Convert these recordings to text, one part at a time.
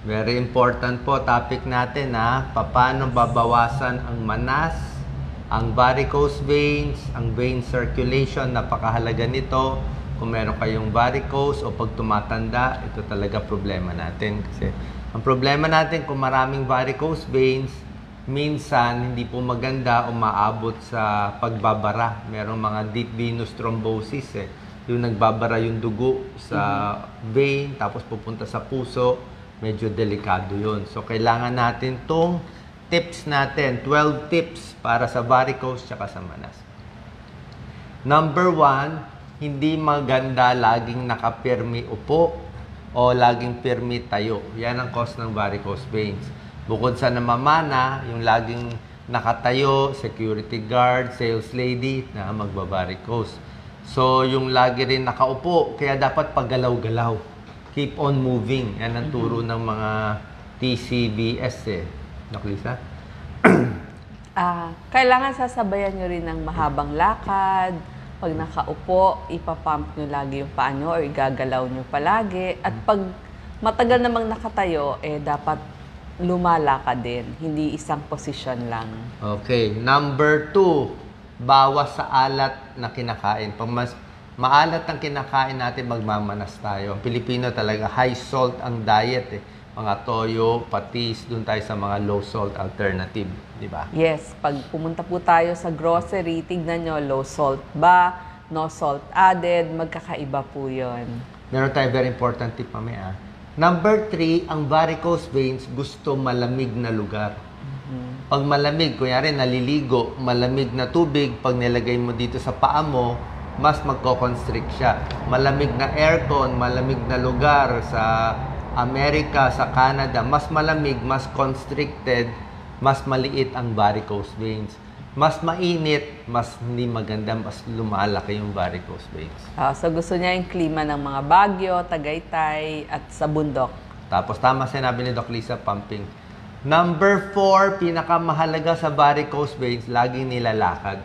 Very important po topic natin na paano babawasan ang manas, ang varicose veins, ang vein circulation, napakahalaga nito. Kung meron kayong varicose o pag tumatanda, ito talaga problema natin. Kasi ang problema natin kung maraming varicose veins, minsan hindi po maganda umaabot sa pagbabara. Merong mga deep venous thrombosis yung nagbabara yung dugo sa vein, tapos pupunta sa puso. Medyo delikado yun. So, kailangan natin tong tips natin. 12 tips para sa varicose tsaka sa manas. Number 1, hindi maganda laging nakapirmi upo o laging pirmi tayo. Yan ang cause ng varicose veins. Bukod sa namamana, yung laging nakatayo, security guard, sales lady na magbavaricose. So, yung lagi rin nakaupo, kaya dapat paggalaw-galaw. Keep on moving. Yan ang turo ng mga TCBS Doc Lisa? Kailangan sasabayan nyo rin ng mahabang lakad. Pag nakaupo, ipapump nyo lagi yung paa nyo or igagalaw nyo palagi. At pag matagal namang nakatayo, dapat lumalakad din. Hindi isang posisyon lang. Okay. Number 2, bawas sa alat na kinakain. Pag mas maalat ang kinakain natin, magmamanas tayo. Ang Pilipino talaga, high salt ang diet Mga toyo, patis, dun tayo sa mga low salt alternative, di ba? Yes, pag pumunta po tayo sa grocery, tignan nyo, low salt ba, no salt added, magkakaiba po yun. Meron tayo very important tip mamaya. Number 3, ang varicose veins gusto malamig na lugar. Pag malamig, kunyari naliligo, malamig na tubig, pag nilagay mo dito sa paa mo, mas magko-constrict siya. Malamig na aircon, malamig na lugar sa Amerika, sa Canada, mas malamig, mas constricted, mas maliit ang varicose veins. Mas mainit, mas hindi maganda, mas lumalaki yung varicose veins. So gusto niya yung klima ng mga Baguio, Tagaytay, at sa bundok. Tapos tama sinabi ni Doc Lisa, pumping. Number 4, pinakamahalaga sa varicose veins, laging nilalakad.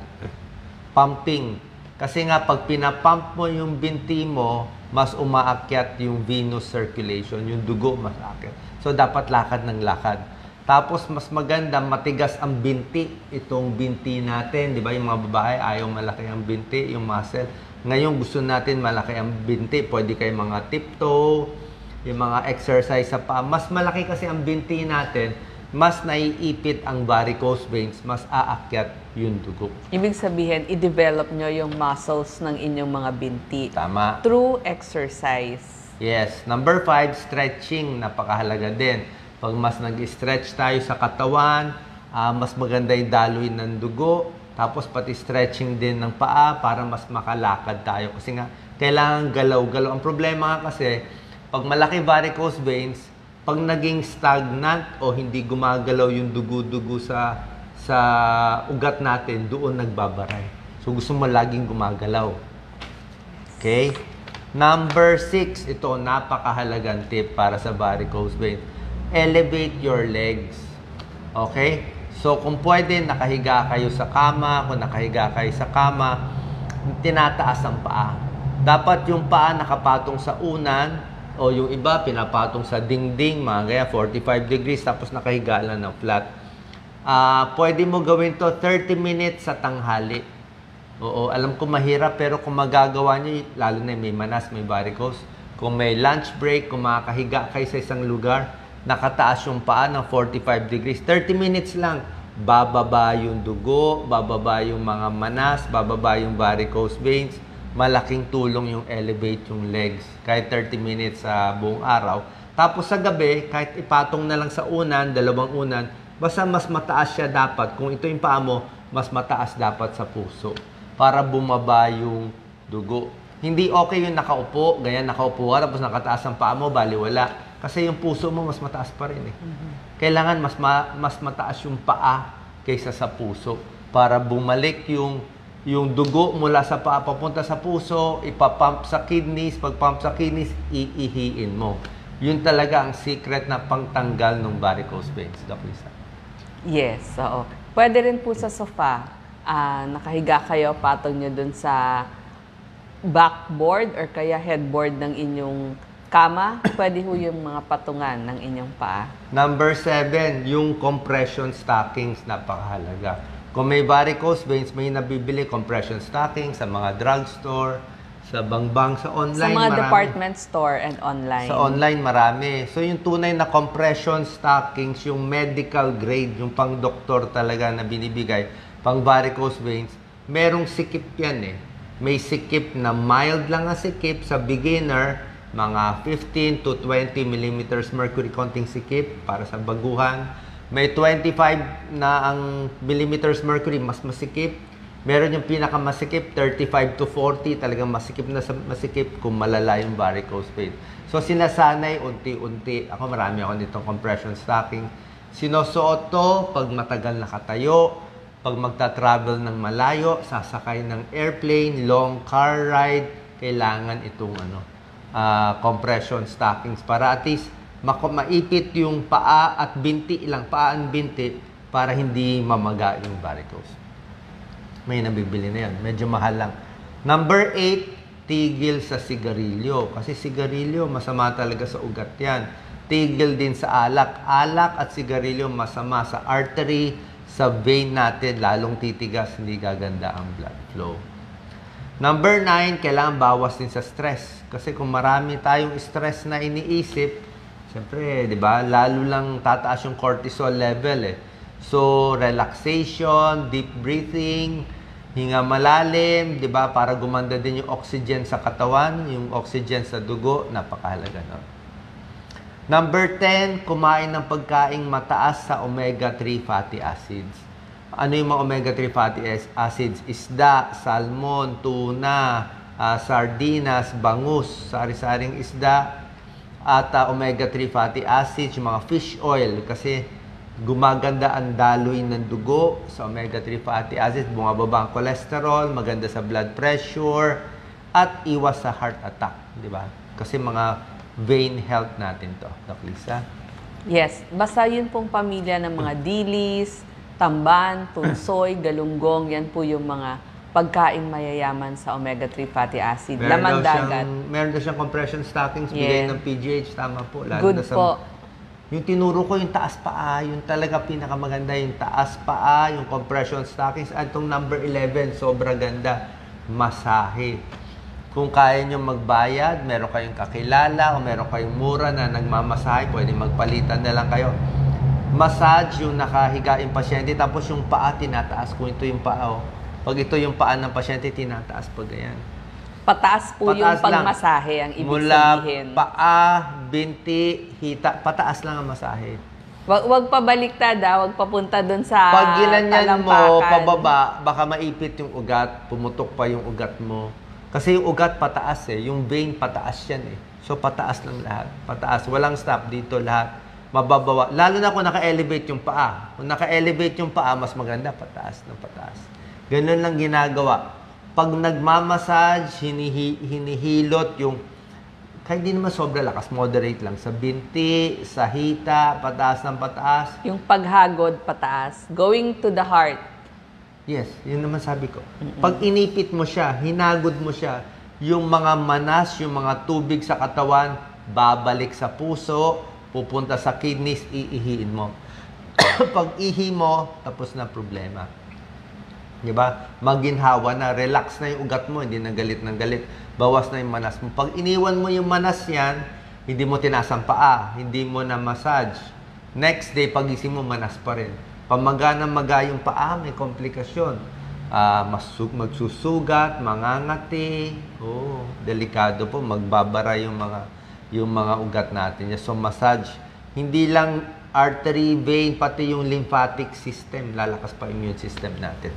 Pumping. Kasi nga, pag pinapump mo yung binti mo, mas umaakyat yung venous circulation, yung dugo mas aakyat. So, dapat lakad ng lakad. Tapos, mas maganda, matigas ang binti. Itong binti natin, di ba? Yung mga babae, ayaw malaki ang binti, yung muscle. Ngayon, gusto natin malaki ang binti. Pwede kayo mga tiptoe, yung mga exercise sa paa. Mas malaki kasi ang binti natin, mas naiipit ang varicose veins, mas aakyat yung dugo. Ibig sabihin, i-develop nyo yung muscles ng inyong mga binti. Tama. Through exercise. Yes. Number 5, stretching. Napakahalaga din. Pag mas nag-stretch tayo sa katawan, mas maganda yung daloy ng dugo. Tapos pati stretching din ng paa para mas makalakad tayo. Kasi nga, kailangan galaw-galaw. Ang problema nga kasi, pag malaki varicose veins, pag naging stagnant o hindi gumagalaw yung dugo-dugo sa ugat natin, doon nagbabaray. So, gusto mo laging gumagalaw. Okay? Number 6, ito, napakahalagang tip para sa varicose veins. Elevate your legs. Okay? So, kung pwede, nakahiga kayo sa kama. Kung nakahiga kayo sa kama, tinataas ang paa. Dapat yung paa nakapatong sa unan, o yung iba, pinapatong sa dingding, mga gaya, 45 degrees, tapos nakahiga lang ng flat. Pwede mo gawin to 30 minutes sa tanghali. Oo, alam ko mahirap, pero kung magagawa nyo, lalo na may manas, may varicose, kung may lunch break, kung makakahiga kayo sa isang lugar, nakataas yung paa ng 45 degrees, 30 minutes lang, bababa yung dugo, bababa yung mga manas, bababa yung varicose veins, malaking tulong yung elevate yung legs. Kahit 30 minutes sa buong araw. Tapos sa gabi, kahit ipatong na lang sa unan, dalawang unan, basta mas mataas siya dapat. Kung ito yung paa mo, mas mataas dapat sa puso. Para bumaba yung dugo. Hindi okay yung nakaupo, ganyan nakaupo ka, tapos nakataas ang paa mo, baliwala. Kasi yung puso mo, mas mataas pa rin Kailangan mas mataas yung paa kaysa sa puso. Para bumalik yung dugo mula sa paa papunta sa puso, ipapump sa kidneys, pag-pump sa kidneys, iihiin mo. Yun talaga ang secret na pangtanggal ng varicose veins, Doc Lisa. Yes, oo. Pwede rin po sa sofa, nakahiga kayo, patong nyo dun sa backboard or kaya headboard ng inyong kama, pwede ho yung mga patungan ng inyong paa. Number 7, yung compression stockings, napakahalaga. Kung may varicose veins, may nabibili compression stockings sa mga drugstore, sa bangbang, sa online, Sa mga marami. department store and online. Sa online, marami. So, yung tunay na compression stockings, yung medical grade, yung pang-doktor talaga na binibigay, pang varicose veins, merong sikip yan eh. May sikip na mild lang ang sikip sa beginner, mga 15 to 20 millimeters mercury konting sikip para sa baguhan. May 25 na ang millimeters mercury, mas masikip. Meron yung pinakamasikip, 35 to 40, talagang masikip na masikip kung malala yung varicose vein. So, sinasanay unti-unti. Ako, marami ako nitong compression stocking. Sinusuot to pag matagal nakatayo, pag magta-travel ng malayo, sasakay ng airplane, long car ride, kailangan itong compression stockings para at least maipit yung paa at binti lang, paa at binti para hindi mamaga yung varicose. May nabibili na yan. Medyo mahal lang. Number 8, tigil sa sigarilyo. Kasi sigarilyo, masama talaga sa ugat yan. Tigil din sa alak. Alak at sigarilyo, masama sa artery, sa vein natin, lalong titigas, hindi gaganda ang blood flow. Number 9, kailangan bawas din sa stress. Kasi kung marami tayong stress na iniisip, siyempre, di ba, lalo lang tataas yung cortisol level eh. So, relaxation, deep breathing, hinga malalim, 'di ba? Para gumanda din yung oxygen sa katawan, yung oxygen sa dugo, napakahalaga no. Number 10, kumain ng pagkaing mataas sa omega-3 fatty acids. Ano yung mga omega-3 fatty acids? Isda, salmon, tuna, sardinas, bangus, sari-saring isda, at omega-3 fatty acids, yung mga fish oil kasi gumaganda ang daloy ng dugo sa omega-3 fatty acids, bumababa ang cholesterol, maganda sa blood pressure, at iwas sa heart attack, di ba? Kasi mga vein health natin to, Doc Lisa. Yes, basta yun pong pamilya ng mga dilis, tamban, tunsoy, galunggong, yan po yung mga pagkaing mayayaman sa omega-3 fatty acid. Laman dagat. Meron daw siyang compression stockings, bigay ng PGH, tama po. Lalo Good na sa, po. yung tinuro ko, yung taas paa, yung talaga pinakamaganda, yung taas paa, yung compression stockings. At itong number 11, sobra ganda, masahe. Kung kaya nyo magbayad, meron kayong kakilala o meron kayong mura na nagmamasahe, pwede magpalitan na lang kayo. Massage yung nakahiga yung pasyente, tapos yung paa tinataas. Kung ito yung paa, pag ito yung paa ng pasyente, tinataas pag ganyan. Pataas po yung pagmasahe ang ibig sabihin. Mula paa, binti, hita, pataas lang ang masahe. Wag pabaliktad, wag papunta dun sa pag ginanyan mo, talampakan. pababa, baka maipit yung ugat, pumutok pa yung ugat mo. Kasi yung ugat pataas yung vein pataas yan So pataas lang lahat, pataas, walang stop dito lahat. Mababawa, lalo na kung naka-elevate yung paa. Kung naka-elevate yung paa, mas maganda, pataas ng pataas. Ganun lang ginagawa. Pag nagmamassage, hinihilot yung, kahit di naman sobra lakas, moderate lang. Sa binti, sa hita, pataas ng pataas. Yung paghagod, pataas. Going to the heart. Yes, yun naman sabi ko. Pag inipit mo siya, hinagod mo siya, yung mga manas, yung mga tubig sa katawan, babalik sa puso, pupunta sa kidneys, iihiin mo. Pag ihi mo, tapos na problema. Diba? Maginhawa na, relax na yung ugat mo, hindi na galit ng galit. Bawas na yung manas mo. Pag iniwan mo yung manas yan, hindi mo tinasang paa, hindi mo na massage. Next day, pagising mo, manas pa rin. Pamaga na maga yung paa, may komplikasyon. Magsusugat, mangangati. Delikado po, magbabara yung mga ugat natin. So, massage. Hindi lang artery, vein, pati yung lymphatic system. Lalakas pa immune system natin.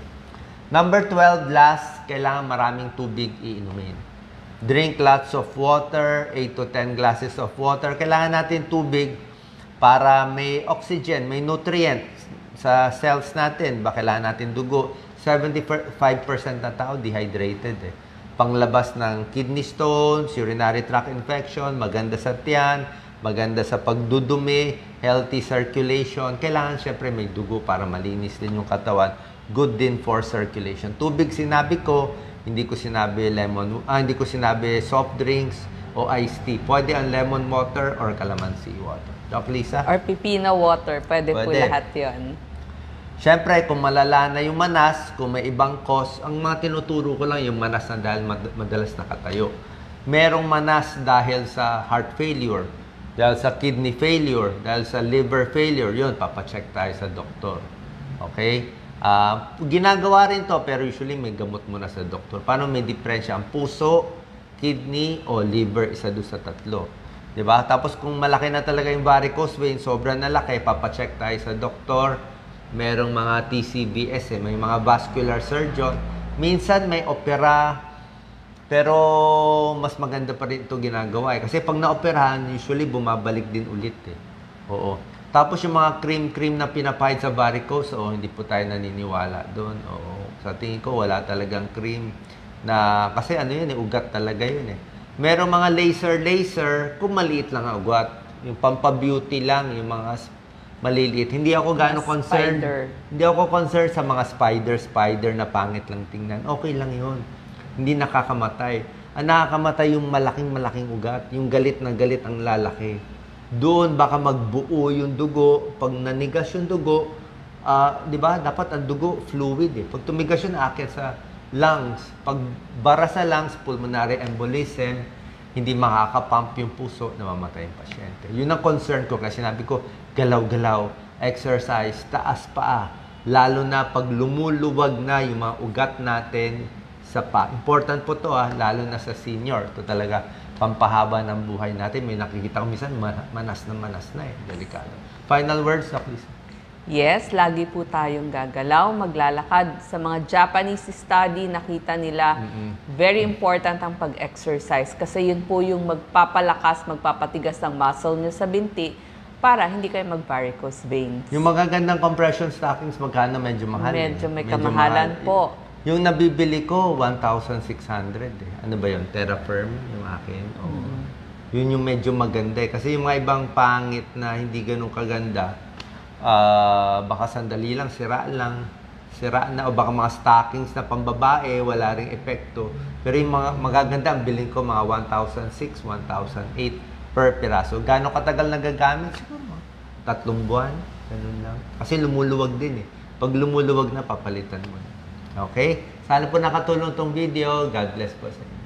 Number 12, last, kailangan maraming tubig iinumin. Drink lots of water, 8 to 10 glasses of water. Kailangan natin tubig para may oxygen, may nutrients sa cells natin. Kailangan natin dugo. 75% na tao dehydrated Panglabas ng kidney stones, urinary tract infection, maganda sa tiyan, maganda sa pagdudumi, healthy circulation. Kailangan syempre may dugo para malinis din yung katawan. Good din for circulation. Tubig sinabi ko, hindi ko sinabi hindi ko sinabi soft drinks, o iced tea. Pwede ang lemon water or calamansi water. Doc Lisa? Or pipino water. Pwede po Pwede. lahat yon. Siyempre, kung malala na yung manas, kung may ibang cause, ang mga tinuturo ko lang yung manas na dahil madalas nakatayo. Merong manas dahil sa heart failure, dahil sa kidney failure, dahil sa liver failure, yun, papacheck tayo sa doktor. Okay? Ginagawa rin to, pero usually may gamot muna sa doktor. Paano may diferensya? Ang puso, kidney, o liver, isa doon sa tatlo. Diba? Tapos kung malaki na talaga yung varicose vein, sobrang nalaki, papacheck tayo sa doktor. Merong mga TCBS, may mga vascular surgeon. Minsan may opera, pero mas maganda pa rin ito ginagawa. Kasi pag naoperahan, usually bumabalik din ulit. Oo. Tapos yung mga cream na pinapahid sa varicose, hindi po tayo naniniwala doon. Oo. Sa tingin ko, wala talagang cream na, kasi ano yun, ugat talaga yun. Merong mga laser, kung maliit lang ang ugat. Yung pampabeauty lang, yung mga maliliit. Hindi ako gaano concerned. Hindi ako concerned sa mga spider na pangit lang tingnan. Okay lang yun. Hindi nakakamatay. Ang nakakamatay yung malaking ugat. Yung galit na galit ang lalaki. Doon baka magbuo yung dugo. Pag nanigas yung dugo, di ba? Dapat ang dugo fluid. Pag tumigas yun, aakyat sa lungs. Pag bara sa lungs, pulmonary embolism, hindi makakapump yung puso, namamatay yung pasyente. Yun ang concern ko kasi sinabi ko, galaw-galaw, exercise, taas paa. Lalo na pag lumuluwag na yung mga ugat natin sa paa. Important po to lalo na sa senior. Ito talaga pampahaba ng buhay natin. May nakikita ko minsan, manas na Delikado. Final words, please. Yes, lagi po tayong gagalaw, maglalakad. Sa mga Japanese study, nakita nila very important ang pag-exercise kasi yun po yung magpapalakas, magpapatigas ng muscle nyo sa binti para hindi kayo mag-varicose veins. Yung magagandang compression stockings, magkano? Medyo mahal. Medyo may kamahalan po. Yung nabibili ko, 1,600 Ano ba yun? Terrafirm, yung akin. Yun yung medyo maganda kasi yung mga ibang pangit na hindi ganun kaganda, baka sandali lang, sira na, o baka mga stockings na pambabae, wala ring epekto. Pero yung mga magaganda, ang bilhin ko mga 1,600, 1,800 per piraso. Gano'ng katagal nagagamit? Siguro 3 buwan, ganun lang. Kasi lumuluwag din Pag lumuluwag na, papalitan mo na. Okay? Sana po nakatulong tong video. God bless po sa inyo.